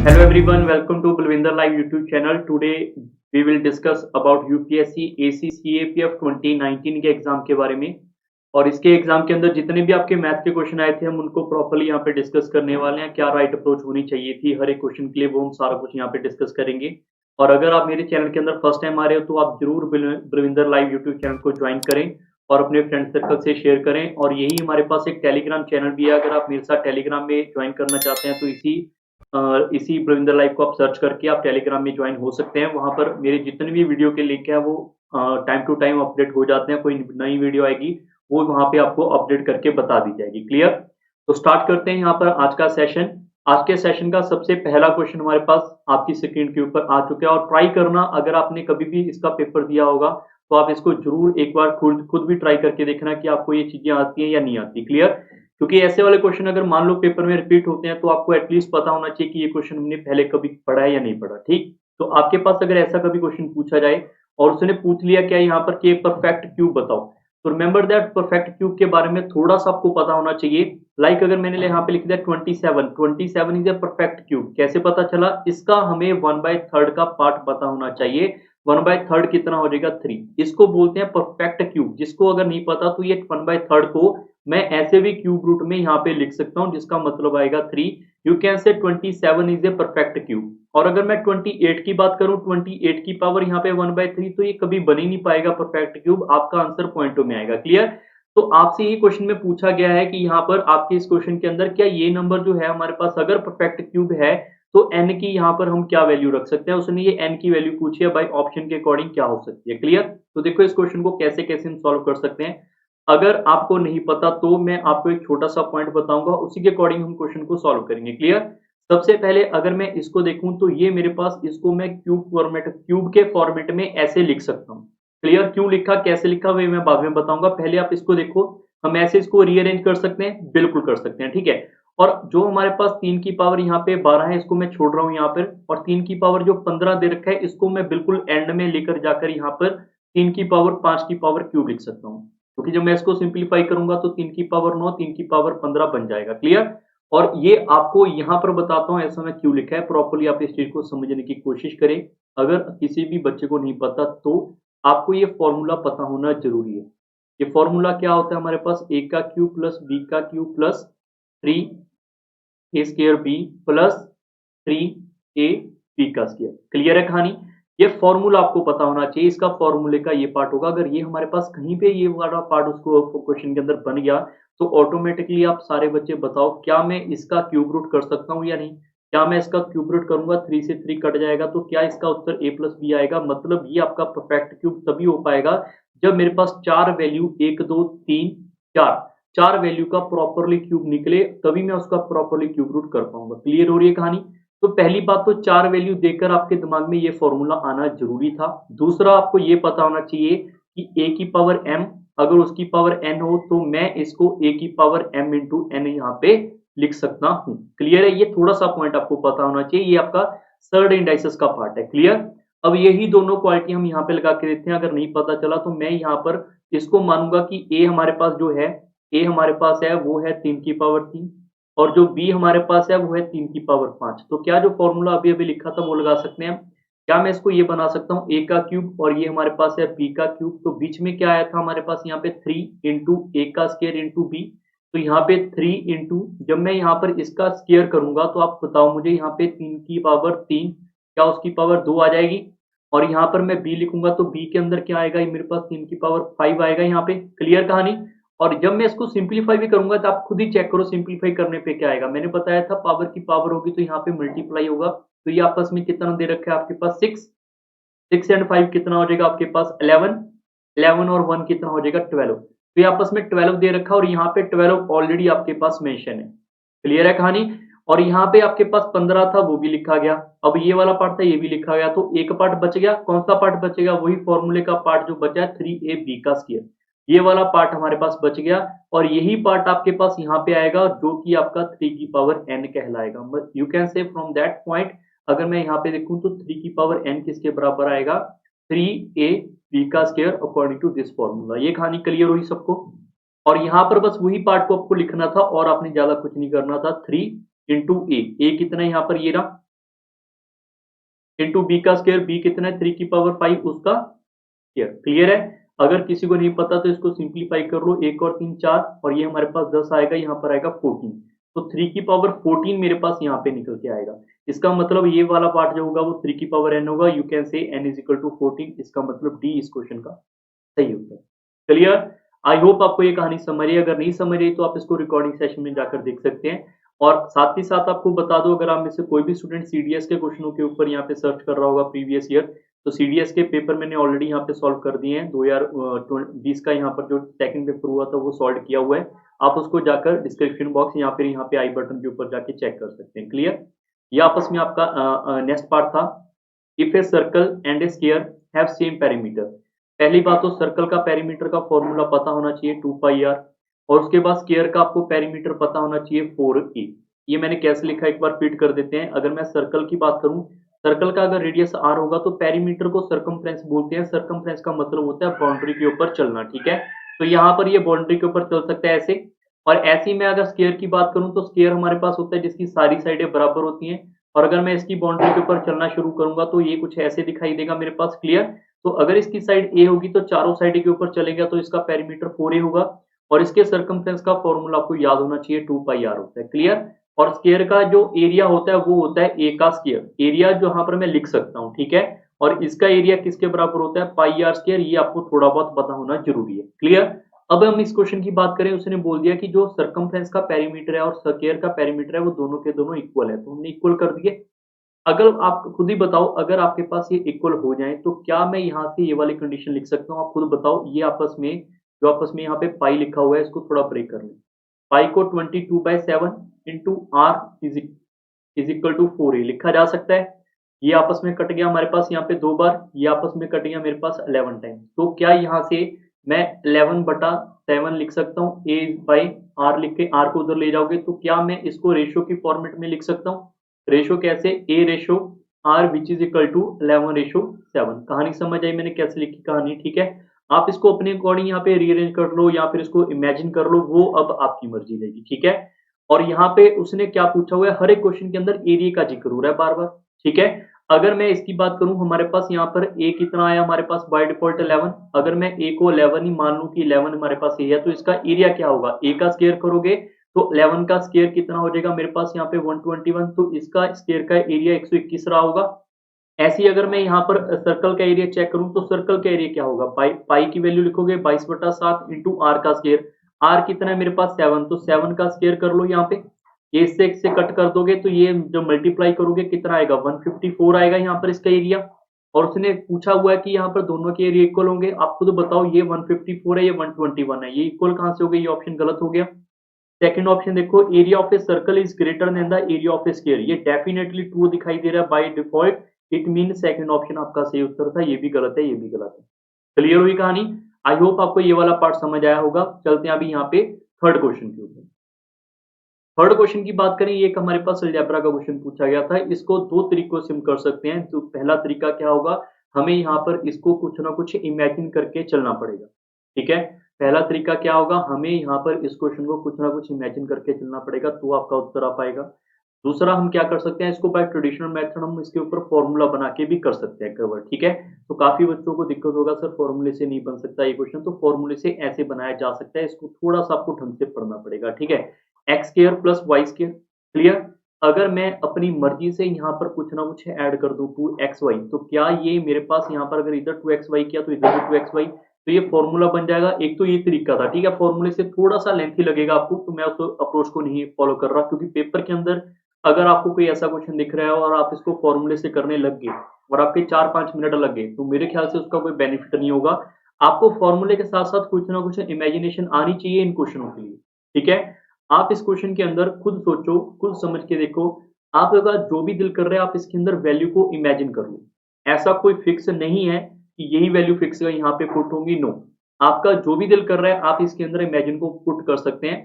Hello everyone, welcome to Balwinder Live YouTube channel. Today we will discuss about UPSC ACCAPF 2019 के exam के बारे में। और इसके एग्जाम के अंदर जितने भी आपके मैथ के क्वेश्चन आए थे हम उनको प्रॉपर्ली यहाँ पे डिस्कस करने वाले हैं। क्या राइट अप्रोच होनी चाहिए थी हर एक क्वेश्चन के लिए, वो हम सारा कुछ यहाँ पे डिस्कस करेंगे। और अगर आप मेरे चैनल के अंदर फर्स्ट टाइम आ रहे हो तो आप जरूर बलविंदर लाइव यूट्यूब चैनल को ज्वाइन करें और अपने फ्रेंड सर्कल से शेयर करें। और यही हमारे पास एक टेलीग्राम चैनल भी है, अगर आप मेरे साथ टेलीग्राम में ज्वाइन करना चाहते हैं तो इसी बलविंदर लाइव को आप सर्च करके आप टेलीग्राम में ज्वाइन हो सकते हैं। वहां पर मेरे जितने भी वीडियो के लिंक है वो टाइम टू टाइम अपडेट हो जाते हैं। कोई नई वीडियो आएगी वो वहां पे आपको अपडेट करके बता दी जाएगी। क्लियर? तो स्टार्ट करते हैं यहाँ पर आज का सेशन। आज के सेशन का सबसे पहला क्वेश्चन हमारे पास आपकी स्क्रीन के ऊपर आ चुका है। और ट्राई करना, अगर आपने कभी भी इसका पेपर दिया होगा तो आप इसको जरूर एक बार खुद भी ट्राई करके देखना कि आपको ये चीजें आती हैं या नहीं आती। क्लियर? क्योंकि ऐसे वाले क्वेश्चन अगर मान लो पेपर में रिपीट होते हैं तो आपको एटलीस्ट पता होना चाहिए कि ये क्वेश्चन हमने पहले कभी पढ़ा है या नहीं पढ़ा। ठीक, तो आपके पास अगर ऐसा कभी क्वेश्चन पूछा जाए और उसने पूछ लिया क्या यहाँ पर कि परफेक्ट क्यूब बताओ, तो रिमेंबर दैट परफेक्ट क्यूब के बारे में थोड़ा सा आपको पता होना चाहिए। लाइक अगर मैंने यहाँ पे लिख दिया 27 इज ए परफेक्ट क्यूब, कैसे पता चला? इसका हमें 1/3 का पार्ट पता होना चाहिए। 1/3 कितना हो जाएगा? 3। इसको बोलते हैं परफेक्ट क्यूब। जिसको अगर नहीं पता तो ये 1/3 को मैं ऐसे भी क्यूब रूट में यहाँ पे लिख सकता हूँ जिसका मतलब आएगा 3। यू कैन से 27 इज ए परफेक्ट क्यूब। और अगर मैं 28 की बात करूं, 28 की पावर यहाँ पे 1/3, तो ये कभी बन ही नहीं पाएगा परफेक्ट क्यूब। आपका आंसर पॉइंट में आएगा। क्लियर? तो आपसे ये क्वेश्चन में पूछा गया है कि यहाँ पर आपके इस क्वेश्चन के अंदर क्या ये नंबर जो है हमारे पास अगर परफेक्ट क्यूब है तो n की यहाँ पर हम क्या वैल्यू रख सकते हैं। उसने ये n की वैल्यू पूछी है, बाई ऑप्शन के अकॉर्डिंग क्या हो सकती है। क्लियर? तो देखो इस क्वेश्चन को कैसे कैसे हम सॉल्व कर सकते हैं। अगर आपको नहीं पता तो मैं आपको एक छोटा सा पॉइंट बताऊंगा, उसी के अकॉर्डिंग हम क्वेश्चन को सॉल्व करेंगे। क्लियर? सबसे पहले अगर मैं इसको देखूं तो ये मेरे पास, इसको मैं क्यूब के फॉर्मेट में ऐसे लिख सकता हूं। क्लियर? क्यों लिखा, कैसे लिखा, वे मैं बाद में बताऊंगा। पहले आप इसको देखो, हम ऐसे इसको रीअरेंज कर सकते हैं, बिल्कुल कर सकते हैं। ठीक है? और जो हमारे पास 3 की पावर यहाँ पे 12 है इसको मैं छोड़ रहा हूं यहाँ पर, और 3 की पावर जो 15 दे रखा है इसको मैं बिल्कुल एंड में लेकर जाकर यहाँ पर 3 की पावर 5 की पावर क्यूब लिख सकता हूँ। क्योंकि जब मैं इसको सिंप्लीफाई करूंगा तो 3 की पावर 9, 3 की पावर 15 बन जाएगा। क्लियर? और ये आपको यहां पर बताता हूं ऐसा मैं क्यों लिखा है, प्रॉपर्ली आप इस चीज को समझने की कोशिश करें। अगर किसी भी बच्चे को नहीं पता तो आपको ये फॉर्मूला पता होना जरूरी है। ये फॉर्मूला क्या होता है हमारे पास? ए का क्यूब प्लस बी का cube plus 3a² b plus 3a b का स्क्वायर। क्लियर है कहानी? ये फॉर्मूला आपको पता होना चाहिए। इसका फॉर्मूले का ये पार्ट होगा। अगर ये हमारे पास कहीं पे ये वाला पार्ट उसको क्वेश्चन के अंदर बन गया तो ऑटोमेटिकली आप सारे बच्चे बताओ, क्या मैं इसका क्यूब रूट कर सकता हूं या नहीं? क्या मैं इसका क्यूब रूट करूंगा? 3 से 3 कट जाएगा तो क्या इसका उत्तर a प्लस बी आएगा? मतलब ये आपका परफेक्ट क्यूब तभी हो पाएगा जब मेरे पास 4 वैल्यू 1 2 3 4 वैल्यू का प्रॉपरली क्यूब निकले, तभी मैं उसका प्रॉपरली क्यूब रूट कर पाऊंगा। क्लियर हो रही है कहानी? तो पहली बात तो 4 वैल्यू देकर आपके दिमाग में ये फॉर्मूला आना जरूरी था। दूसरा, आपको ये पता होना चाहिए कि a की पावर m अगर उसकी पावर n हो तो मैं इसको a की पावर m इंटू n यहाँ पे लिख सकता हूँ। क्लियर है? ये थोड़ा सा पॉइंट आपको पता होना चाहिए। ये आपका थर्ड इंडाइसिस का पार्ट है। क्लियर? अब यही दोनों क्वालिटी हम यहाँ पे लगा के देते हैं। अगर नहीं पता चला तो मैं यहाँ पर इसको मानूंगा कि a हमारे पास जो है, a हमारे पास है वो है 3 की पावर 3, और जो b हमारे पास है वो है 3 की पावर 5। तो क्या जो फॉर्मूला अभी अभी लिखा था वो लगा सकते हैं। क्या मैं इसको ये बना सकता हूँ a का क्यूब और ये हमारे पास है b का क्यूब, तो बीच में क्या आया था हमारे पास यहाँ पे 3 इंटू ए का स्केयर इंटू b। तो यहाँ पे 3 इंटू, जब मैं यहाँ पर इसका स्केयर करूंगा तो आप बताओ मुझे, यहाँ पे 3 की पावर 3, क्या उसकी पावर 2 आ जाएगी? और यहाँ पर मैं b लिखूंगा तो b के अंदर क्या आएगा? मेरे पास 3 की पावर 5 आएगा यहाँ पे। क्लियर कहानी? और जब मैं इसको सिंप्लीफाई भी करूंगा तो आप खुद ही चेक करो सिंप्लीफाई करने पे क्या आएगा। मैंने बताया था पावर की पावर होगी तो यहाँ पे मल्टीप्लाई होगा। तो ये आपस में कितना दे रखा है आपके पास? 6 एंड 5 कितना हो जाएगा आपके पास? 11 और 1 कितना हो जाएगा? 12। तो ये आपस में 12 दे रखा है और यहाँ पे 12 ऑलरेडी आपके पास मेंशन है। क्लियर है कहानी? और यहाँ पे आपके पास 15 था वो भी लिखा गया। अब ये वाला पार्ट था ये भी लिखा गया, तो एक पार्ट बच गया। कौन सा पार्ट बचेगा? वही फॉर्मूले का पार्ट जो बचा है 3ab का स्क्वायर। ये वाला पार्ट हमारे पास बच गया और यही पार्ट आपके पास यहाँ पे आएगा जो कि आपका 3 की पावर n कहलाएगा। यू कैन से फ्रॉम दैट पॉइंट, अगर मैं यहाँ पे देखूं तो 3 की पावर n किसके बराबर आएगा? 3ab का square according to this formula. ये कहानी क्लियर हुई सबको? और यहाँ पर बस वही पार्ट को आपको लिखना था और आपने ज्यादा कुछ नहीं करना था। 3 इंटू ए कितना है यहाँ पर? ये रहा इंटू बी का स्क्वायर, बी कितना है 3 की पावर 5 उसका स्क्वायर। क्लियर है? अगर किसी को नहीं पता तो इसको सिंप्लीफाई कर लो, 1 और 3 4 और ये हमारे पास 10 आएगा, यहाँ पर आएगा 14। तो 3 की पावर 14 मेरे पास यहाँ पे निकल के आएगा। इसका मतलब ये वाला पार्ट जो होगा वो 3 की पावर n होगा। You can say n is equal to 14। इसका मतलब डी इस क्वेश्चन का सही उत्तर। क्लियर? आई होप आपको ये कहानी समझ आई। अगर नहीं समझ आई तो आप इसको रिकॉर्डिंग सेशन में जाकर देख सकते हैं। और साथ ही साथ आपको बता दो, अगर आप में से कोई भी स्टूडेंट सीडीएस के क्वेश्चनों के ऊपर यहाँ पे सर्च कर रहा होगा प्रीवियस ईयर, तो सीडीएस के पेपर मैंने ऑलरेडी यहाँ पे सॉल्व कर दिए हैं। 2020 का यहाँ पर जो सेकंड पेपर हुआ था वो सॉल्व किया हुआ है। आप उसको जाकर डिस्क्रिप्शन बॉक्स या फिर यहाँ पे आई बटन के ऊपर जाके चेक कर सकते हैं। क्लियर? ये आपस में आपका नेक्स्ट पार्ट था। If a circle and A sphere have same perimeter. पहली बात तो सर्कल का पेरीमीटर का फॉर्मूला पता होना चाहिए 2 पाई आर, और उसके बाद स्क्वायर का आपको पेरीमीटर पता होना चाहिए 4a। ये मैंने कैसे लिखा एक बार रिपीट कर देते हैं। अगर मैं सर्कल की बात करूं, सर्कल का अगर रेडियस r होगा तो पेरीमीटर को सर्कमफ्रेंस बोलते हैं। सर्कमफ्रेंस का मतलब होता है बाउंड्री के ऊपर चलना। ठीक है, तो यहाँ पर ये बाउंड्री के ऊपर चल सकता है ऐसे। और ऐसे ही मैं अगर स्क्वायर की बात करूं तो स्क्वायर हमारे पास होता है जिसकी सारी साइडें बराबर होती हैं, और अगर मैं इसकी बाउंड्री के ऊपर चलना शुरू करूंगा तो ये कुछ ऐसे दिखाई देगा मेरे पास। क्लियर? तो अगर इसकी साइड ए होगी तो चारों साइड के ऊपर चलेगा तो इसका पेरीमीटर 4a होगा, और इसके सर्कमफ्रेंस का फॉर्मूला आपको याद होना चाहिए 2 पाई आर होता है। क्लियर? और स्क्वायर का जो एरिया होता है वो होता है ए का स्क्वायर। एरिया जो यहाँ पर मैं लिख सकता हूँ, ठीक है, और इसका एरिया किसके बराबर होता है पाई आर स्क्वायर। ये आपको थोड़ा बहुत पता होना जरूरी है। क्लियर? अब हम इस क्वेश्चन की बात करें, उसने बोल दिया कि जो सर्कमफ्रेंस का पेरीमीटर है और स्क्वायर का पेरीमीटर है वो दोनों के दोनों इक्वल है, तो हमने इक्वल कर दिए। अगर आप खुद ही बताओ, अगर आपके पास ये इक्वल हो जाए तो क्या मैं यहाँ से ये वाली कंडीशन लिख सकता हूँ? आप खुद बताओ। ये आपस में जो आपस में यहाँ पे पाई लिखा हुआ है इसको थोड़ा ब्रेक कर लें। पाई को 22/7 into R is equal to 4a लिखा जा सकता है। ये आपस में कट गया हमारे पास यहाँ पे 2 बार, ये आपस में कट गया मेरे पास 11 टाइम। तो क्या यहाँ से मैं 11/7 लिख सकता हूँ? a बाई आर लिख के आर को उधर ले जाओगे तो क्या मैं इसको रेशियो की फॉर्मेट में लिख सकता हूँ? रेशो कैसे? a ratio r which is equal to 11/7। कहानी समझ आई मैंने कैसे लिखी कहानी? ठीक है, आप इसको अपने अकॉर्डिंग यहाँ पे रीअरेंज कर लो या फिर इसको इमेजिन कर लो, वो अब आपकी मर्जी रहेगी। ठीक है, और यहाँ पे उसने क्या पूछा हुआ है, हर एक क्वेश्चन के अंदर एरिया का जिक्र हो रहा है बार बार। ठीक है, अगर मैं इसकी बात करूं, हमारे पास यहाँ पर a कितना आया हमारे पास बाय डिफॉल्ट 11। अगर मैं a को 11 ही मान लूं कि 11 हमारे पास a है, तो इसका एरिया क्या होगा? a का स्क्वायर करोगे तो 11 का स्क्वायर कितना हो जाएगा मेरे पास यहाँ पे 121, तो इसका स्क्वायर का एरिया 121 रहा होगा। ऐसे ही अगर मैं यहाँ पर सर्कल का एरिया चेक करूं तो सर्कल का एरिया क्या होगा? पाई की वैल्यू लिखोगे 22/7 इंटू आर का स्क्वायर। आर कितना है मेरे पास 7, तो 7 का स्क्वायर कर लो यहाँ पे। ये इससे कट कर दोगे तो ये जो मल्टीप्लाई करोगे कितना आएगा? 154 आएगा यहाँ पर इसका एरिया। और उसने पूछा हुआ है कि यहाँ पर दोनों के एरिया इक्वल होंगे। आप खुद बताओ, ये 154 है, ये 121 है, ये इक्वल कहां से हो गए? ये ऑप्शन गलत हो गया। सेकंड ऑप्शन देखो, area of a circle is greater than the area of A square. ये डेफिनेटली ट्रू दिखाई दे रहा है by default. It mean second option आपका सही उत्तर था। ये भी गलत है, ये भी गलत है। क्लियर हुई कहानी? आई होप आपको ये वाला पार्ट समझ आया होगा। चलते हैं अभी यहाँ पे थर्ड क्वेश्चन के ऊपर। थर्ड क्वेश्चन की बात करें, ये एक हमारे पास अलजेब्रा का क्वेश्चन पूछा गया था। इसको दो तरीकों से हम कर सकते हैं। तो पहला तरीका क्या होगा, हमें यहाँ पर इसको कुछ ना कुछ इमेजिन करके चलना पड़ेगा। ठीक है, पहला तरीका क्या होगा, हमें यहाँ पर इस क्वेश्चन को कुछ ना कुछ इमेजिन करके चलना पड़ेगा, तो आपका उत्तर आ पाएगा। दूसरा हम क्या कर सकते हैं, इसको बाय ट्रेडिशनल मेथड हम इसके ऊपर फॉर्मूला बना के भी कर सकते हैं कवर। ठीक है, तो काफी बच्चों को दिक्कत होगा, सर फॉर्मूले से नहीं बन सकता ये क्वेश्चन, तो फॉर्मूले से ऐसे बनाया जा सकता है। इसको थोड़ा सा आपको ढंग से पढ़ना पड़ेगा। ठीक है, X square plus Y square. Clear? अगर मैं अपनी मर्जी से यहाँ पर कुछ ना कुछ ऐड कर दूं 2xy, तो क्या ये मेरे पास यहाँ पर अगर इधर 2xy किया तो इधर भी 2xy, तो ये फॉर्मूला बन जाएगा। एक तो ये तरीका था। ठीक है, फॉर्मूले से थोड़ा सा लेंथी लगेगा आपको, तो मैं उस अप्रोच को नहीं फॉलो कर रहा, क्योंकि पेपर के अंदर अगर आपको कोई ऐसा क्वेश्चन दिख रहा है और आप इसको फॉर्मूले से करने लग गए और आपके 4-5 मिनट लग गए, तो मेरे ख्याल से उसका कोई बेनिफिट नहीं होगा। आपको फॉर्मूले के साथ साथ कुछ ना कुछ इमेजिनेशन आनी चाहिए इन क्वेश्चनों के लिए। ठीक है, आप इस क्वेश्चन के अंदर खुद सोचो, खुद समझ के देखो। आप अगर जो भी दिल कर रहा है आप इसके अंदर वैल्यू को इमेजिन कर लो। ऐसा कोई फिक्स नहीं है कि यही वैल्यू फिक्स यहाँ पे पुट होंगी, नो। आपका जो भी दिल कर रहा है आप इसके अंदर इमेजिन को पुट कर सकते हैं,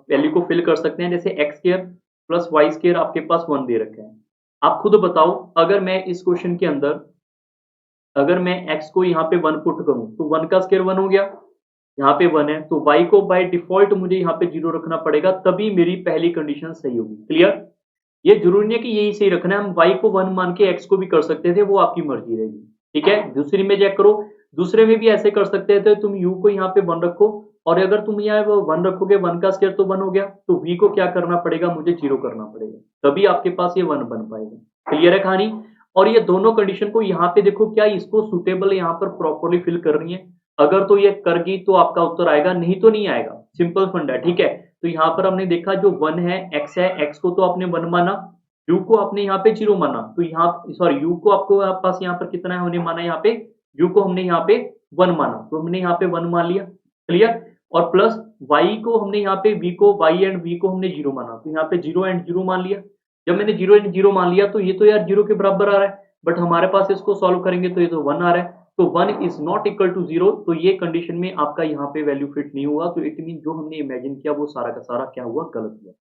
वैल्यू को फिल कर सकते हैं। जैसे X square plus Y square आपके पास 1 दे रखा है। आप खुद बताओ, अगर मैं इस क्वेश्चन के अंदर अगर मैं x को यहाँ पे 1 पुट करूं तो 1 का स्क्वायर 1 हो गया, यहाँ पे 1 है, तो y को बाय डिफॉल्ट मुझे यहाँ पे 0 रखना पड़ेगा, तभी मेरी पहली कंडीशन सही होगी। क्लियर? ये जरूरी नहीं है कि यही सही रखना है, हम y को 1 मान के x को भी कर सकते थे, वो आपकी मर्जी रहेगी। ठीक है, दूसरी में चेक करो, दूसरे में भी ऐसे कर सकते थे, तुम u को यहाँ पे 1 रखो और अगर तुम यहाँ 1 रखोगे 1 का स्क्वायर तो 1 हो गया, तो v को क्या करना पड़ेगा, मुझे 0 करना पड़ेगा, तभी आपके पास ये 1 बन पाएगा। क्लियर है कहानी। और ये दोनों कंडीशन को यहाँ पे देखो, क्या इसको सुटेबल यहाँ पर प्रॉपरली फिल कर रही है, अगर तो ये करगी तो आपका उत्तर आएगा, नहीं तो नहीं आएगा, सिंपल फंडा है। ठीक है, तो यहाँ पर हमने देखा जो 1 है x को तो आपने 1 माना, u को आपने यहाँ पे 0 माना, तो यहाँ सॉरी u को आपको पास यहाँ पर कितना है हमने माना, यहाँ पे u को हमने यहाँ पे 1 माना, तो हमने यहाँ पे 1 मान लिया। क्लियर। और प्लस y को हमने यहाँ पे v को y एंड v को हमने 0 माना, तो यहाँ पे 0 एंड 0 मान लिया। जब मैंने 0 एंड 0 मान लिया तो ये तो यार 0 के बराबर आ रहा है, बट हमारे पास इसको सॉल्व करेंगे तो ये तो 1 आ रहा है, तो 1 इज नॉट इक्वल टू 0, तो ये कंडीशन में आपका यहाँ पे वैल्यू फिट नहीं हुआ, तो इट मीन जो हमने इमेजिन किया वो सारा का सारा क्या हुआ, गलत हुआ।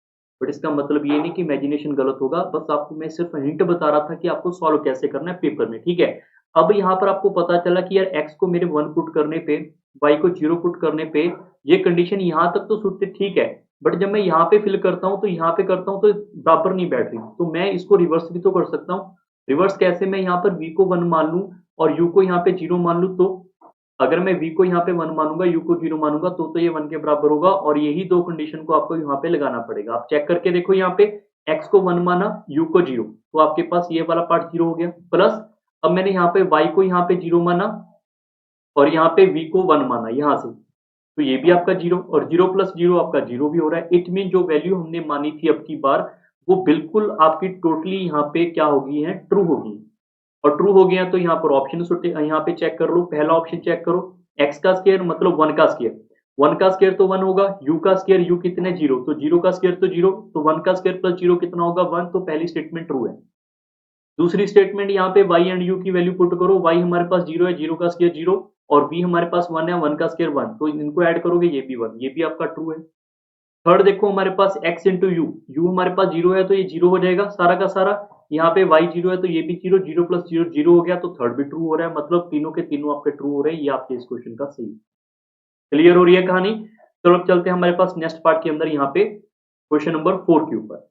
बट इसका मतलब ये नहीं कि इमेजिनेशन गलत होगा, बस आपको मैं सिर्फ हिंट बता रहा था कि आपको सॉल्व कैसे करना है पेपर में। ठीक है, अब यहाँ पर आपको पता चला कि यार x को मेरे 1 पुट करने पे, y को 0 पुट करने पे ये कंडीशन यहाँ तक तो सुनते ठीक है, बट जब मैं यहाँ पे फिल करता हूँ तो यहाँ पे करता हूँ तो बराबर नहीं बैठ रही, तो मैं इसको रिवर्स भी तो कर सकता हूँ। रिवर्स कैसे, मैं यहाँ पर v को 1 मान लूं और u को यहाँ पे 0 मान लूं, तो अगर मैं v को यहाँ पे 1 मानूंगा, u को 0 मानूंगा, तो ये 1 के बराबर होगा, और यही दो कंडीशन को आपको यहाँ पे लगाना पड़ेगा। आप चेक करके देखो, यहाँ पे x को 1 माना, u को 0, तो आपके पास ये वाला पार्ट 0 हो गया। प्लस अब मैंने यहाँ पे y को यहाँ पे 0 माना और यहाँ पे v को 1 माना यहाँ से, तो ये भी आपका 0, और 0 प्लस 0 आपका 0 भी हो रहा है। इट मीन जो वैल्यू हमने मानी थी अब की बार, वो बिल्कुल आपकी टोटली यहाँ पे क्या होगी है, ट्रू होगी। और ट्रू हो गया तो यहाँ पर ऑप्शन यहाँ पे चेक कर लो, पहला ऑप्शन चेक करो, x का स्क्वायर मतलब 1 का स्क्वायर, 1 का स्क्वायर तो 1 होगा, u का स्क्वायर, u कितने 0, तो 0 का स्क्वायर तो 0, तो 1 का स्क्वायर प्लस 0 कितना होगा 1, तो पहली स्टेटमेंट ट्रू है। दूसरी स्टेटमेंट यहाँ पे y एंड u की वैल्यू पुट करो, y हमारे पास 0 है, 0 का स्क्वायर 0, और v हमारे पास 1 है, 1 का स्क्वायर 1, तो इनको ऐड करोगे ये भी 1, ये भी आपका ट्रू है। थर्ड देखो हमारे पास x इंटू यू, यू हमारे पास 0 है तो ये 0 हो जाएगा सारा का सारा, यहाँ पे y 0 है तो ये भी 0, 0 प्लस 0 0 हो गया, तो थर्ड भी ट्रू हो रहा है, मतलब तीनों के तीनों आपके ट्रू हो रहे हैं, ये आपके इस क्वेश्चन का सही। क्लियर हो रही है कहानी। चलो अब चलते हैं हमारे पास नेक्स्ट पार्ट के अंदर, यहाँ पे क्वेश्चन नंबर 4 के ऊपर।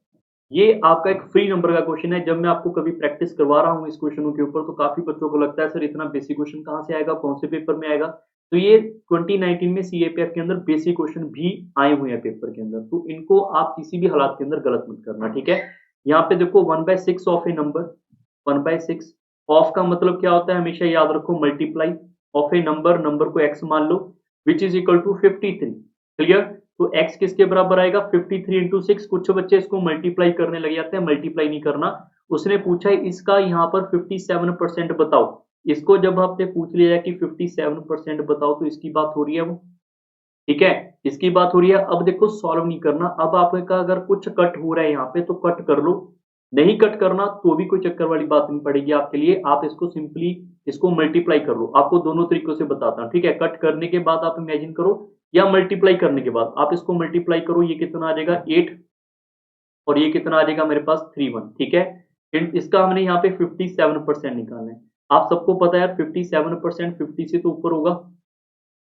ये आपका एक फ्री नंबर का क्वेश्चन है, जब मैं आपको कभी प्रैक्टिस करवा रहा हूँ इस क्वेश्चनों के ऊपर तो काफी बच्चों को लगता है सर इतना बेसिक क्वेश्चन कहाँ से आएगा, कौन से पेपर में आएगा, तो ये 2019 में सीएपीएफ के अंदर बेसिक क्वेश्चन भी आए हुए हैं पेपर के अंदर, तो इनको आप किसी भी हालात के अंदर गलत मत करना। ठीक है, यहाँ पे देखो 1/6 ऑफ ए नंबर, 1/6 ऑफ का मतलब क्या होता है, हमेशा याद रखो multiply of a number, number को x मान लो, which is equal to 53। Clear, तो x किसके बराबर आएगा 53 इंटू 6। कुछ बच्चे इसको मल्टीप्लाई करने लग जाते हैं, मल्टीप्लाई नहीं करना। उसने पूछा है इसका यहाँ पर 57% बताओ, इसको जब आपने पूछ लिया कि 57% बताओ तो इसकी बात हो रही है वो, ठीक है, इसकी बात हो रही है। अब देखो सॉल्व नहीं करना, अब आपका अगर कुछ कट हो रहा है यहाँ पे तो कट कर लो, नहीं कट करना तो भी कोई चक्कर वाली बात नहीं पड़ेगी आपके लिए, आप इसको सिंपली इसको मल्टीप्लाई कर लो। आपको दोनों तरीकों से बताता हूँ, ठीक है, कट करने के बाद आप इमेजिन करो या मल्टीप्लाई करने के बाद आप इसको मल्टीप्लाई करो, ये कितना आ जाएगा 8 और ये कितना आ जाएगा मेरे पास 31। ठीक है, इसका हमने यहाँ पे 57% निकालना है। आप सबको पता है यार 57% 50 से तो ऊपर होगा,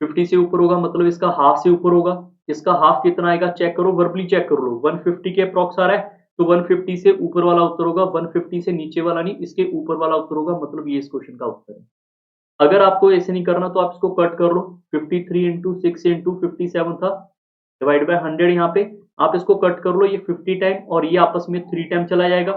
50 से ऊपर होगा मतलब इसका हाफ से ऊपर होगा। इसका हाफ कितना आएगा चेक करो, वर्बली चेक कर लो, 150 के अप्रॉक्स आ रहा है, तो 150 से ऊपर वाला उत्तर होगा, 150 से नीचे वाला नहीं, इसके ऊपर वाला उत्तर होगा, मतलब ये इस क्वेश्चन का उत्तर है। अगर आपको ऐसे नहीं करना तो आप इसको कट कर लो, 53 इंटू 6 इंटू 57 था, डिवाइड बाय 100, यहाँ पे आप इसको कट कर लो, ये 50 टाइम और ये आपस में 3 टाइम चला जाएगा।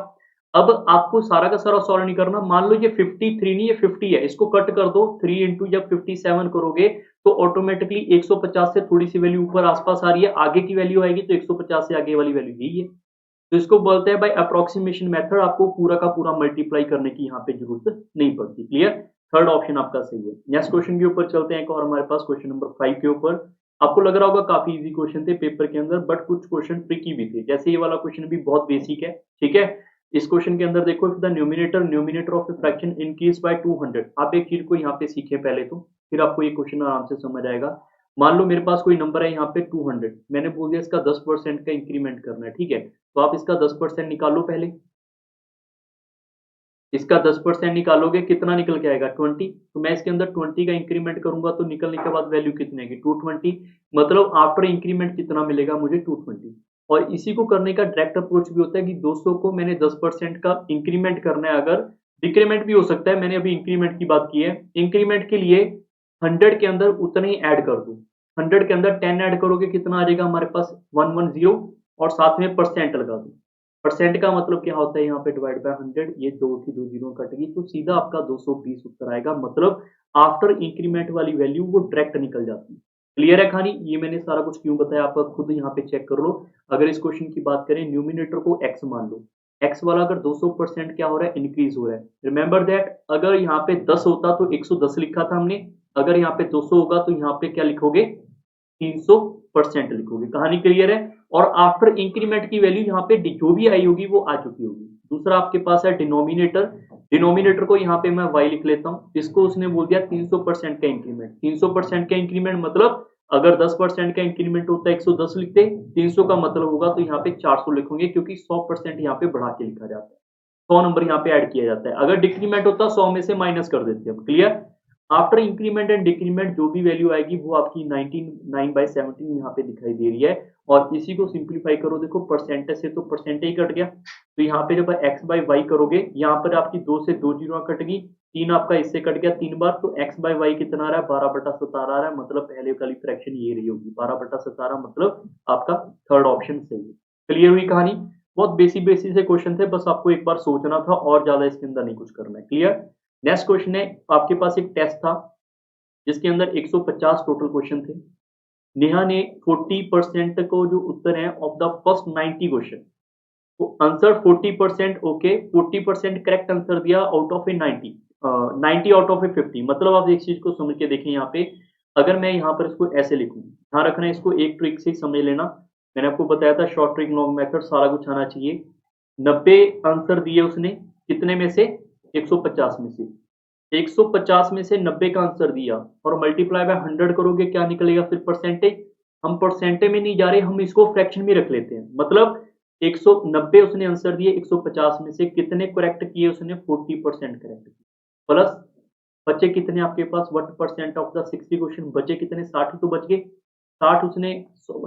अब आपको सारा का सारा सॉल्व नहीं करना, मान लो ये 53 नहीं ये 50 है, इसको कट कर दो, 3 इंटू जब 57 करोगे तो ऑटोमेटिकली 150 से थोड़ी सी वैल्यू ऊपर आसपास आ रही है, आगे की वैल्यू आएगी तो 150 से आगे वाली वैल्यू यही है, तो इसको बोलते हैं बाय अप्रोक्सीमेशन मेथड, आपको पूरा का पूरा मल्टीप्लाई करने की यहाँ पे जरूरत नहीं पड़ती। क्लियर, थर्ड ऑप्शन आपका सही है। नेक्स्ट क्वेश्चन के ऊपर चलते हैं, और हमारे पास क्वेश्चन नंबर 5 के ऊपर। आपको लग रहा होगा काफी इजी क्वेश्चन थे पेपर के अंदर, बट कुछ क्वेश्चन ट्रिकी भी थे, जैसे ये वाला क्वेश्चन भी बहुत बेसिक है। ठीक है, इस क्वेश्चन के अंदर देखो, the numerator of a fraction increase by 200। आप एक चीज को यहाँ पे सीखे पहले तो, फिर आपको ये क्वेश्चन आराम से समझ आएगा। मान लो मेरे पास कोई नंबर है यहाँ पे 200, मैंने बोल दिया इसका 10% का इंक्रीमेंट करना है। ठीक है, तो आप इसका 10% निकालो पहले, इसका 10% निकालोगे कितना निकल के आएगा 20, तो मैं इसके अंदर 20 का इंक्रीमेंट करूंगा तो निकलने के बाद वैल्यू कितनी आएगी 220, मतलब आफ्टर इंक्रीमेंट कितना मिलेगा मुझे 220। और इसी को करने का डायरेक्ट अप्रोच भी होता है कि 200 को मैंने 10% का इंक्रीमेंट करना है, अगर डिक्रीमेंट भी हो सकता है, मैंने अभी इंक्रीमेंट की बात की है। इंक्रीमेंट के लिए 100 के अंदर उतना ही ऐड कर दूं, 100 के अंदर 10 ऐड करोगे कितना आ जाएगा हमारे पास 110, और साथ में परसेंट लगा दूं। परसेंट का मतलब क्या होता है, यहाँ पे डिवाइड बाय 100, ये दो की दो जीरो कट गई तो सीधा आपका 220 उत्तर आएगा। मतलब आफ्टर इंक्रीमेंट वाली वैल्यू वो डायरेक्ट निकल जाती है। क्लियर है कहानी? ये मैंने सारा कुछ क्यों बताया आप खुद यहाँ पे चेक कर लो। अगर इस क्वेश्चन की बात करें, न्यूमिनेटर को x मान लो, x वाला अगर 200% क्या हो रहा है, इंक्रीज हो रहा है। रिमेंबर दैट अगर यहाँ पे 10 होता तो 110 लिखा था हमने, अगर यहाँ पे 200 होगा तो यहाँ पे क्या लिखोगे, 300% लिखोगे। कहानी क्लियर है? और आफ्टर इंक्रीमेंट की वैल्यू यहाँ पे जो भी आई होगी वो आ चुकी होगी। दूसरा आपके पास है डिनोमिनेटर, डिनोमिनेटर को यहाँ पे मैं y लिख लेता हूँ, इसको उसने बोल दिया 300% का इंक्रीमेंट। 300% का इंक्रीमेंट मतलब अगर 10% का इंक्रीमेंट होता है 110 लिखते, 300 का मतलब होगा तो यहाँ पे 400 लिखोगे, क्योंकि 100% यहाँ पे बढ़ा के लिखा जाता है, 100 नंबर यहाँ पे ऐड किया जाता है। अगर डिक्रीमेंट होता 100 में से माइनस कर देते हैं। Clear? After increment and decrement जो भी वैल्यू आएगी वो आपकी 9/17 यहाँ पे दिखाई दे रही है। और इसी को सिंप्लीफाई करो, देखो परसेंटेज से तो परसेंटेज ही कट गया, तो यहाँ पे जब x बाई वाई करोगे, यहाँ पर आपकी 2 से 2 जीरो कट गई, 3 आपका इससे कट गया 3 बार, तो x बाई वाई कितना आ रहा है, 12/17 आ रहा है। मतलब पहले वाली फ्रैक्शन ये रही होगी 12/17, मतलब आपका थर्ड ऑप्शन सही है। क्लियर हुई कहानी? बहुत बेसिक बेसिक से क्वेश्चन थे, बस आपको एक बार सोचना था और ज्यादा इसके अंदर नहीं कुछ करना है। क्लियर? नेक्स्ट क्वेश्चन है, आपके पास एक टेस्ट था जिसके अंदर 150 टोटल क्वेश्चन थे। नेहा ने 40% को जो उत्तर है ऑफ द फर्स्ट 90 क्वेश्चन, तो आंसर 40%, ओके 40% करेक्ट आंसर दिया out of a 90, 90 out of a 50। मतलब आप एक चीज को समझ के देखें, यहाँ पे अगर मैं यहाँ पर इसको ऐसे लिखूं, ध्यान रखना है इसको एक ट्रिक से समझ लेना। मैंने आपको बताया था शॉर्ट ट्रिक लॉन्ग मेथड, सारा कुछ आना चाहिए। 90 आंसर दिए उसने, कितने में से, 150 में से। 150 में से 90 का आंसर दिया और मल्टीप्लाई बाय 100 करोगे, क्या निकलेगा फिर, परसेंटेज। हम परसेंटेज में नहीं जा रहे, हम इसको फ्रैक्शन में रख लेते हैं। मतलब 190 उसने आंसर दिए, 150 में से कितने करेक्ट किए उसने, 40% करेक्ट किए। प्लस बचे कितने आपके पास, 1% ऑफ द 60 क्वेश्चन, बचे कितने, 60 तो बच गए। 60 उसने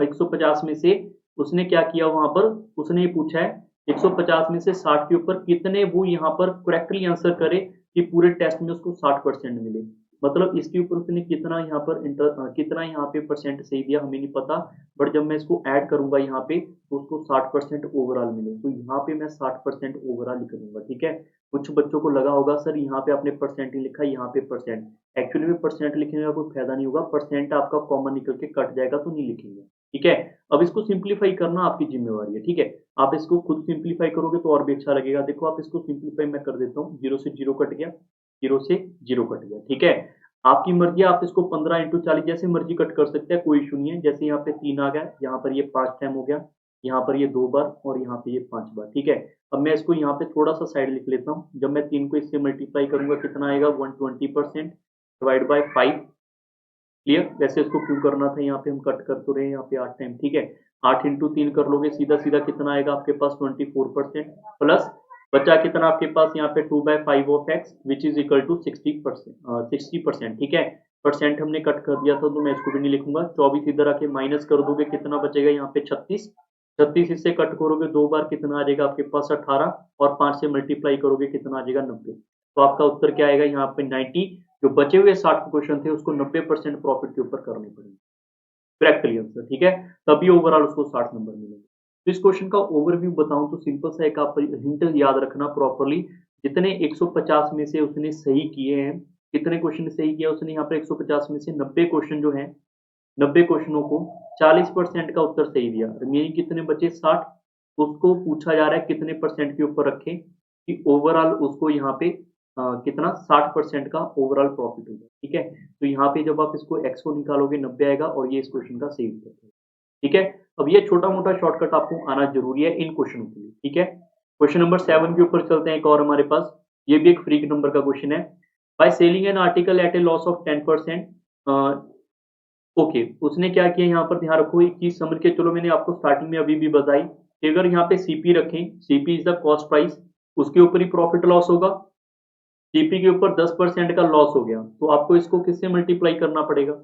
150 में से उसने क्या किया, वहां पर उसने ये पूछा है 150 में से 60 के ऊपर कितने वो यहाँ पर करेक्टली आंसर करे कि पूरे टेस्ट में उसको 60% मिले। मतलब इसके ऊपर उसने कितना यहाँ पर कितना यहाँ पे परसेंट सही दिया हमें नहीं पता, बट जब मैं इसको ऐड करूंगा यहाँ पे तो उसको 60% ओवरऑल मिले, तो यहाँ पे मैं 60% ओवरऑल लिख दूंगा। ठीक है? कुछ बच्चों को लगा होगा सर यहाँ पे आपने परसेंट ही लिखा, यहाँ पे परसेंट, एक्चुअली में परसेंट लिखने का कोई फायदा नहीं होगा, परसेंट आपका कॉमन निकल के कट जाएगा तो नहीं लिखेंगे। ठीक है? अब इसको सिंप्लीफाई करना आपकी जिम्मेवारी है। ठीक है? आप इसको खुद सिंप्लीफाई करोगे तो और भी अच्छा लगेगा। देखो आप इसको सिंप्लीफाई मैं कर देता हूँ, 0 से 0 कट गया, 0 से 0 कट गया। ठीक है? आपकी मर्जी, आप इसको 15 इंटू 40 जैसे मर्जी कट कर सकते हैं, कोई इशू नहीं है। जैसे यहाँ पे 3 आ गया, यहाँ पर ये 5 टाइम हो गया, यहाँ पर ये 2 बार और यहाँ पे ये 5 बार। ठीक है? अब मैं इसको यहाँ पे थोड़ा सा साइड लिख लेता हूँ। जब मैं 3 को इससे मल्टीप्लाई करूंगा कितना आएगा, 120% डिवाइड बाय 5। क्लियर? वैसे इसको क्यों करना था, यहाँ पे हम कट कर तो रहे हैं यहाँ पे 8 टाइम। ठीक है? 8 इंटू 3 कर लोगे, सीधा सीधा कितना आएगा आपके पास, 24%। प्लस बचा कितना आपके पास यहाँ पे 2/5 of X which is equal to 60%। ठीक है? परसेंट हमने कट कर दिया था तो मैं इसको भी नहीं लिखूंगा। 24 इधर आके माइनस कर दोगे, कितना बचेगा यहाँ पे 36। 36 इससे कट करोगे 2 बार, कितना आ जाएगा आपके पास 18, और 5 से मल्टीप्लाई करोगे कितना आ जाएगा 90। तो आपका उत्तर क्या आएगा यहाँ पे 90। जो बचे हुए 60 क्वेश्चन थे उसको 90% प्रॉफिट के ऊपर करने पड़ेंगे। Correctly answer. ठीक है? तभी ओवरऑल उसको 60 नंबर मिलेंगे। तो इस क्वेश्चन का ओवरव्यू बताऊं तो सिंपल सा एक आप हिंट याद रखना प्रॉपरली। जितने 150 में से उसने सही किए हैं, कितने क्वेश्चन सही किया उसने, यहाँ पर 150 में से 90 क्वेश्चन जो है, 90 क्वेश्चनों को 40% का उत्तर सही दिया, रिमेनिंग कितने बचे, 60। उसको पूछा जा रहा है कितने परसेंट के ऊपर रखें कि ओवरऑल उसको यहाँ पे कितना 60% का ओवरऑल प्रॉफिट होगा। ठीक है? तो यहाँ पे जब आप इसको x को निकालोगे 90 आएगा और ये इस क्वेश्चन का सही उत्तर है। ठीक है? अब ये छोटा मोटा शॉर्टकट आपको आना जरूरी है इन क्वेश्चनों के लिए। ठीक है? क्वेश्चन नंबर 7 के ऊपर चलते हैं। एक और हमारे पास, ये भी एक फ्री नंबर का क्वेश्चन है। By selling an article at a loss of 10%, okay उसने क्या किया, यहाँ पर ध्यान रखो एक चीज समझ के चलो, मैंने आपको स्टार्टिंग में अभी भी बताई कि अगर यहाँ पे सीपी रखें, CP is the cost price, उसके ऊपर ही प्रॉफिट लॉस होगा। सीपी के ऊपर 10% का लॉस हो गया तो आपको इसको किससे मल्टीप्लाई करना पड़ेगा।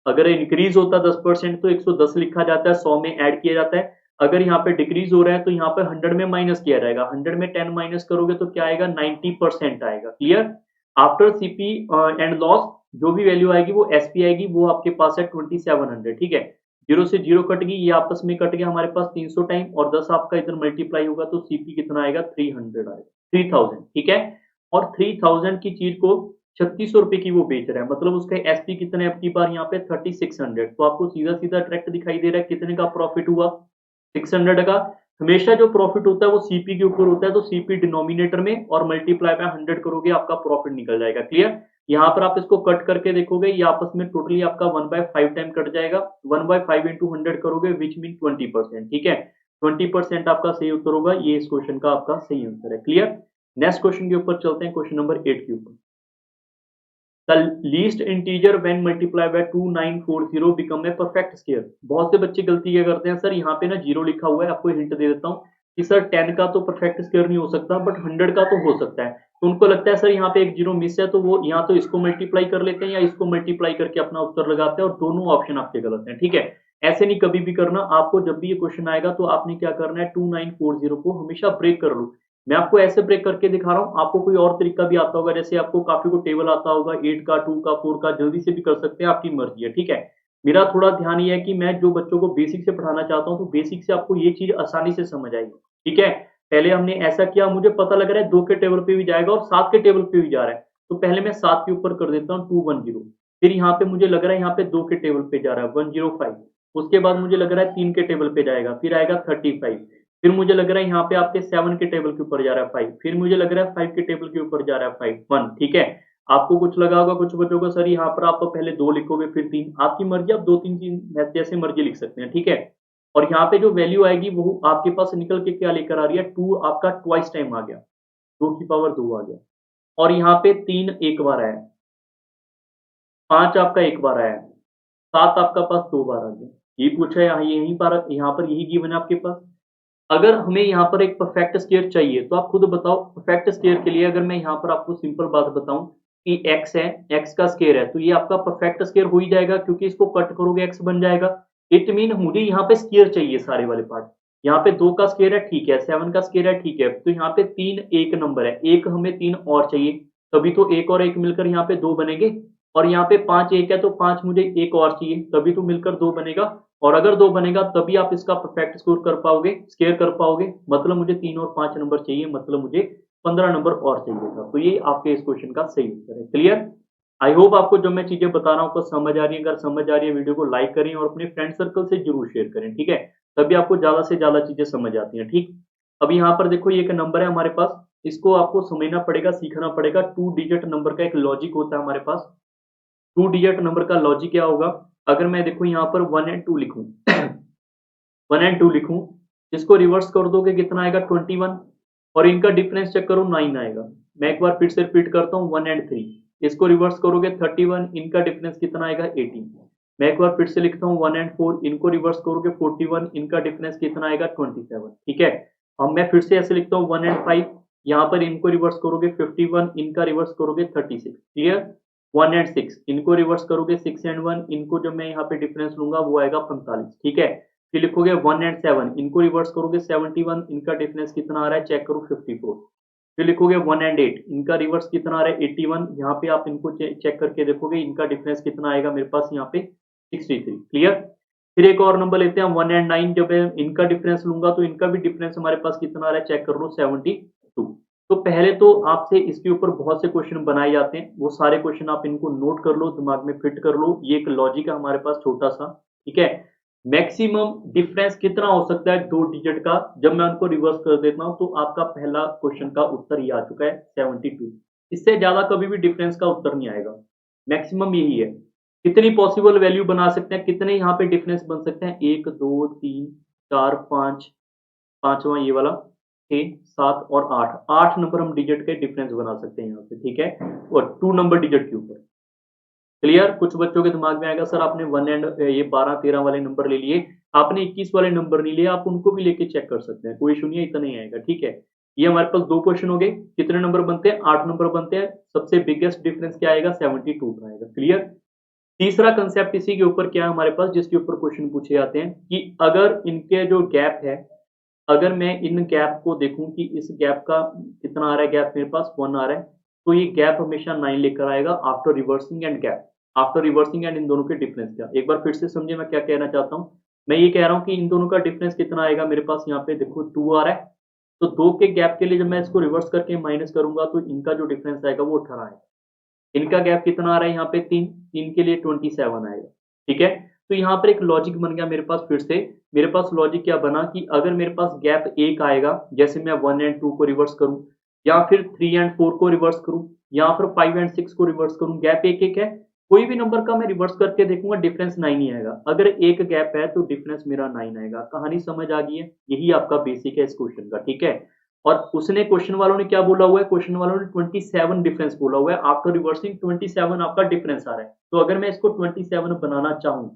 अगर इंक्रीज होता 10% तो 110 लिखा जाता है, 100 में ऐड किया जाता है। अगर यहाँ पे डिक्रीज हो रहा है तो यहाँ पे 100 में माइनस किया जाएगा, 100 में 10 माइनस करोगे तो क्या आएगा, 90% आएगा। Clear. After CP and loss जो भी वैल्यू आएगी वो एसपी आएगी, वो आपके पास है 2700। ठीक है, जीरो से जीरो कट गई, ये आपस में कट गया हमारे पास 300 टाइम, और 10 आपका इधर मल्टीप्लाई होगा तो सीपी कितना आएगा, 300 आएगा, 3000। ठीक है, और 3000 की चीज को 3600 रुपए की वो बेच रहा है, मतलब उसका एसपी कितने अब की बार यहाँ पे 3600। तो आपको सीधा सीधा डायरेक्ट दिखाई दे रहा है कितने का प्रॉफिट हुआ, 600 का। हमेशा जो प्रॉफिट होता है वो सीपी के ऊपर होता है, तो सीपी डिनोमिनेटर में और मल्टीप्लाई बाय 100 करोगे, आपका प्रॉफिट निकल जाएगा। क्लियर। यहाँ पर आप इसको कट करके देखोगे, ये आपस में टोटली आपका 1/5 टाइम कट जाएगा, 1/5 इंटू 100 करोगे विच मीन 20%। ठीक है, 20% आपका सही उत्तर होगा, ये इस क्वेश्चन का आपका सही आंसर है। क्लियर। नेक्स्ट क्वेश्चन के ऊपर चलते हैं, क्वेश्चन नंबर 8 के ऊपर। The least integer when multiplied by 2940 become a perfect square। बहुत से बच्चे गलती क्या करते हैं, सर यहाँ पे ना जीरो लिखा हुआ है, आपको हिंट दे देता हूँ कि सर 10 का तो परफेक्ट स्क्वायर नहीं हो सकता, बट 100 का तो हो सकता है। तो उनको लगता है सर यहाँ पे एक जीरो मिस है, तो वो यहाँ तो इसको मल्टीप्लाई कर लेते हैं या इसको मल्टीप्लाई करके अपना उत्तर लगाते हैं, और दोनों ऑप्शन आपके गलत हैं। ठीक है, ऐसे नहीं कभी भी करना। आपको जब भी ये क्वेश्चन आएगा तो आपने क्या करना है, 2940 को हमेशा ब्रेक कर लो। मैं आपको ऐसे ब्रेक करके दिखा रहा हूँ, आपको कोई और तरीका भी आता होगा, जैसे आपको काफी को टेबल आता होगा 8 का, 2 का, 4 का, जल्दी से भी कर सकते हैं, आपकी मर्जी है। ठीक है, मेरा थोड़ा ध्यान ये है कि मैं जो बच्चों को बेसिक से पढ़ाना चाहता हूँ, तो बेसिक से आपको ये चीज आसानी से समझ आएगी। ठीक है, पहले हमने ऐसा किया, मुझे पता लग रहा है 2 के टेबल पे भी जाएगा और 7 के टेबल पे भी जा रहा है, तो पहले मैं 7 के ऊपर कर देता हूँ 210। फिर यहाँ पे मुझे लग रहा है यहाँ पे 2 के टेबल पे जा रहा है 105। उसके बाद मुझे लग रहा है 3 के टेबल पे जाएगा, फिर आएगा 35। फिर मुझे लग रहा है यहाँ पे आपके 7 के टेबल के ऊपर जा रहा है 5। फिर मुझे लग रहा है 5 के टेबल के ऊपर जा रहा है 1। ठीक है, आपको कुछ लगा होगा कुछ बच्चों को, सर यहाँ पर आप पहले 2 लिखोगे फिर 3, आपकी मर्जी, आप 2 3 चीज जैसे मर्जी लिख सकते हैं। ठीक है, और यहाँ पे जो वैल्यू आएगी वो आपके पास निकल के क्या लेकर आ रही है, 2 आपका ट्वाइस टाइम आ गया, 2 की पावर 2 आ गया, और यहाँ पे 3 एक बार आया, 5 आपका एक बार आया, 7 आपका पास 2 बार आ गया। ये पूछा है यहाँ पर यही गिवन है आपके पास। अगर हमें यहाँ पर एक परफेक्ट स्क्वायर चाहिए, तो आप खुद बताओ, परफेक्ट स्क्वायर के लिए अगर मैं यहाँ पर आपको सिंपल बात बताऊं कि x है, x का स्क्वायर है, तो ये आपका परफेक्ट स्क्वायर हो ही जाएगा, क्योंकि इसको कट करोगे x बन जाएगा। इट मीन मुझे यहाँ पे स्क्वायर चाहिए सारे वाले पार्ट। यहाँ पे 2 का स्क्वायर है, ठीक है, 7 का स्क्वायर है, ठीक है, तो यहाँ पे 3 एक नंबर है, एक हमें 3 और चाहिए, तभी तो एक और एक मिलकर यहाँ पे 2 बनेंगे। और यहाँ पे 5 एक है, तो 5 मुझे एक और चाहिए, तभी तो मिलकर 2 बनेगा। और अगर 2 बनेगा तभी आप इसका परफेक्ट स्कोर कर पाओगे, स्क्वायर कर पाओगे, मतलब मुझे 3 और 5 नंबर चाहिए, मतलब मुझे 15 नंबर और चाहिए था। तो ये आपके इस क्वेश्चन का सही उत्तर है। क्लियर। आई होप आपको जो मैं चीजें बता रहा हूँ आपको समझ आ रही है। अगर समझ आ रही है, वीडियो को लाइक करें और अपने फ्रेंड सर्कल से जरूर शेयर करें। ठीक है, तभी आपको ज्यादा से ज्यादा चीजें समझ आती हैं। ठीक, अब यहाँ पर देखो, ये एक नंबर है हमारे पास, इसको आपको समझना पड़ेगा, सीखना पड़ेगा। 2 डिजिट नंबर का एक लॉजिक होता है हमारे पास। 2 डिजिट नंबर का लॉजिक क्या होगा, अगर मैं देखो यहाँ पर 1 एंड 2 लिखूं 1 एंड 2 लिखूं, इसको रिवर्स कर दोगे कितना आएगा, 21, और इनका डिफरेंस चेक करो 9 आएगा। मैं एक बार फिर से रिपीट करता हूँ, 1 एंड 3, इसको रिवर्स करोगे 31, इनका डिफरेंस कितना आएगा, 18। मैं एक बार फिर से लिखता हूँ, 1 एंड 4, इनको रिवर्स करोगे 41, इनका डिफरेंस कितना आएगा, 27। ठीक है, अब मैं फिर से ऐसे लिखता हूँ, 1 एंड 5, यहाँ पर इनको रिवर्स करोगे 51, इनका रिवर्स करोगे 36। क्लियर। 1 एंड 6, इनको रिवर्स करोगे 6 एंड 1, इनको जब मैं यहाँ पे डिफरेंस लूंगा वो आएगा 45। ठीक है, फिर लिखोगे 1 एंड 7, इनको रिवर्स करोगे 71, इनका डिफरेंस कितना आ रहा है, चेक करो 54। फिर लिखोगे 1 एंड 8, इनका रिवर्स कितना आ रहा है, 81, यहाँ पे आप इनको चेक करके देखोगे, इनका डिफरेंस कितना आएगा मेरे पास यहाँ पे 63। क्लियर। फिर एक और नंबर लेते हैं 1 एंड 9, जब मैं इनका डिफरेंस लूंगा तो इनका भी डिफरेंस हमारे पास कितना आ रहा है, चेक कर लो 72। तो पहले तो आपसे इसके ऊपर बहुत से क्वेश्चन बनाए जाते हैं, वो सारे क्वेश्चन आप इनको नोट कर लो, दिमाग में फिट कर लो। ये एक लॉजिक है हमारे पास छोटा सा। ठीक है, मैक्सिमम डिफरेंस कितना हो सकता है 2 डिजिट का, जब मैं उनको रिवर्स कर देता हूं तो आपका पहला क्वेश्चन का उत्तर ये आ चुका है 72। इससे ज्यादा कभी भी डिफरेंस का उत्तर नहीं आएगा, मैक्सिमम यही है। कितनी पॉसिबल वैल्यू बना सकते हैं, कितने यहाँ पे डिफरेंस बन सकते हैं, 1 2 3 4 5, पांचवा ये वाला 6 7 और 8, 8 नंबर हम डिजिट के डिफरेंस बना सकते हैं यहाँ पे। ठीक है, और 2 नंबर डिजिट के ऊपर। क्लियर। कुछ बच्चों के दिमाग में आएगा, सर आपने 1 एंड ये 12 13 वाले नंबर ले लिए, आपने 21 वाले नंबर नहीं लिए, आप उनको भी लेके चेक कर सकते हैं, कोई इशू नहीं है, इतना ही आएगा। ठीक है, ये हमारे पास 2 क्वेश्चन हो गए, कितने नंबर बनते हैं, 8 नंबर बनते हैं। सबसे बिगेस्ट डिफरेंस क्या आएगा, 72 का आएगा। क्लियर। तीसरा कंसेप्ट इसी के ऊपर क्या है हमारे पास, जिसके ऊपर क्वेश्चन पूछे जाते हैं कि अगर इनके जो गैप है, अगर मैं इन गैप को देखूं कि इस गैप का कितना आ रहा है, गैप मेरे पास 1 आ रहा है, तो ये गैप हमेशा 9 लेकर आएगा after reversing and gap. After reversing and in दोनों के डिफरेंस क्या, एक बार फिर से समझिए मैं क्या कहना चाहता हूँ। मैं ये कह रहा हूँ कि इन दोनों का डिफरेंस कितना आएगा, मेरे पास यहाँ पे देखो 2 आ रहा है, तो 2 के गैप के लिए जब मैं इसको रिवर्स करके माइनस करूंगा तो इनका जो डिफरेंस आएगा वो 18 आएगा। इनका गैप कितना आ रहा है यहाँ पे 3, 3 के लिए 27 आएगा, ठीक है। तो यहाँ पर एक लॉजिक बन गया मेरे पास, फिर से मेरे पास लॉजिक क्या बना कि अगर मेरे पास गैप 1 आएगा, जैसे मैं 1 एंड 2 को रिवर्स करूं, या फिर 3 एंड 4 को रिवर्स करूं, या फिर 5 एंड 6 को रिवर्स करूं, गैप एक एक है, कोई भी नंबर का मैं रिवर्स करके देखूंगा डिफरेंस 9 ही आएगा। अगर एक गैप है तो डिफरेंस मेरा 9 आएगा। कहानी समझ आ गई है, यही आपका बेसिक है इस क्वेश्चन का, ठीक है। और उसने क्वेश्चन वालों ने क्या बोला हुआ है, क्वेश्चन वालों ने 27 डिफरेंस बोला हुआ है, आफ्टर रिवर्सिंग 27 आपका डिफरेंस आ रहा है। तो अगर मैं इसको 27 बनाना चाहूं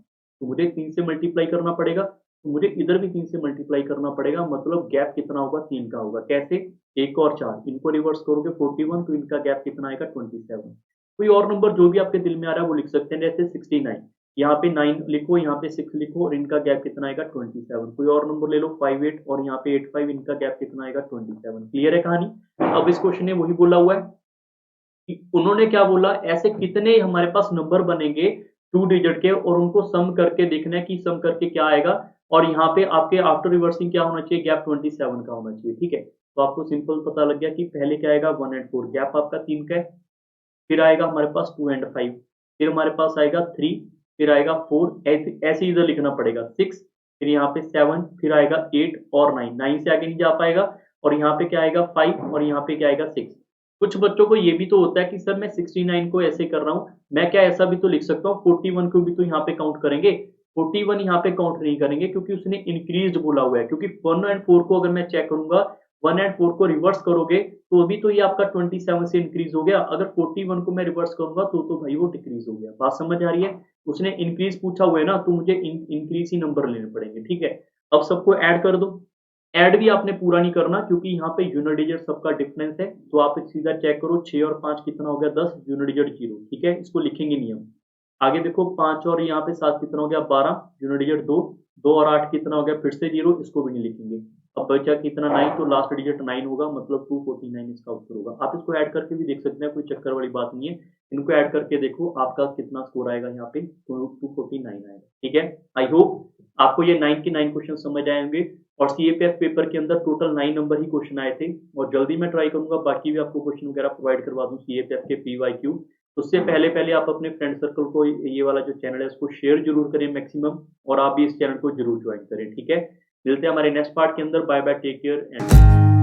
तो मुझे 3 से मल्टीप्लाई करना पड़ेगा, तो मुझे इधर भी 3 से मल्टीप्लाई करना पड़ेगा, मतलब गैप कितना होगा, 3 का होगा। कैसे, 1 और 4 इनको रिवर्स करोगे 41, तो इनका गैप कितना आएगा, 27। कोई और नंबर जो भी आपके दिल में आ रहा है वो लिख सकते हैं, जैसे 69, यहाँ पे 9 लिखो, यहाँ पे 6 लिखो, और इनका गैप कितना आएगा, 27। कोई और नंबर ले लो 58, और यहाँ पे 85, इनका गैप कितना आएगा, 27। क्लियर है कहानी। अब इस क्वेश्चन में वही बोला हुआ है कि उन्होंने क्या बोला, ऐसे कितने हमारे पास नंबर बनेंगे 2 डिजिट के, और उनको सम करके देखना है कि सम करके क्या आएगा, और यहाँ पे आपके आफ्टर रिवर्सिंग क्या होना चाहिए, गैप 27 का होना चाहिए, ठीक है। तो आपको सिंपल पता लग गया कि पहले क्या आएगा, 1 एंड 4, गैप आपका 3 का है, फिर आएगा हमारे पास 2 एंड 5, फिर हमारे पास आएगा 3, फिर आएगा 4, ऐसे ऐसे इधर लिखना पड़ेगा 6, फिर यहाँ पे 7, फिर आएगा 8 और 9, 9 से आगे नहीं जा पाएगा, और यहाँ पे क्या आएगा 5, और यहाँ पे क्या आएगा 6। कुछ बच्चों को ये भी तो होता है कि सर मैं 69 को ऐसे कर रहा हूँ, मैं क्या ऐसा भी तो लिख सकता हूँ 41 को भी तो यहाँ पे काउंट करेंगे। 41 यहाँ पे काउंट नहीं करेंगे क्योंकि उसने इंक्रीज्ड बोला हुआ है, क्योंकि 1 एंड 4 को अगर मैं चेक करूंगा, 1 एंड 4 को रिवर्स करोगे तो अभी तो ये आपका 27 से इंक्रीज हो गया, अगर 41 को मैं रिवर्स करूंगा तो भाई वो डिक्रीज हो गया। बात समझ आ रही है। उसने इंक्रीज पूछा हुआ है ना, तो मुझे इंक्रीज ही नंबर लेने पड़ेंगे, ठीक है। अब सबको ऐड कर दो। ऐड भी आपने पूरा नहीं करना क्योंकि यहाँ पे यूनिट डिजिट सबका डिफरेंस है, तो आप सीधा चेक करो 6 और 5 कितना हो गया, 10, यूनिट डिजिट 0, ठीक है। इसको लिखेंगे नहीं हम। आगे देखो 5 और यहाँ पे 7 कितना हो गया, 12, यूनिट डिजिट 2, 2 और 8 कितना हो गया, फिर से 0, इसको भी नहीं लिखेंगे। अब बचा कितना 9, तो लास्ट डिजिट 9 होगा, मतलब 249 इसका उत्तर होगा। आप इसको ऐड करके भी देख सकते हैं, कोई चक्कर वाली बात नहीं है। इनको ऐड करके देखो आपका कितना स्कोर आएगा, यहाँ पे 249 आएगा, ठीक है। आई होप आपको ये 9 के 9 क्वेश्चन समझ आएंगे। और सीएपीएफ पेपर के अंदर टोटल 9 नंबर ही क्वेश्चन आए थे, और जल्दी मैं ट्राई करूंगा बाकी भी आपको क्वेश्चन वगैरह प्रोवाइड करवा दूं सीएपीएफ के पीवाईक्यू। उससे पहले पहले आप अपने फ्रेंड सर्कल को ये वाला जो चैनल है उसको शेयर जरूर करें मैक्सिमम, और आप भी इस चैनल को जरूर ज्वाइन करें, ठीक है। मिलते हैं हमारे नेक्स्ट पार्ट के अंदर। Bye bye, take care and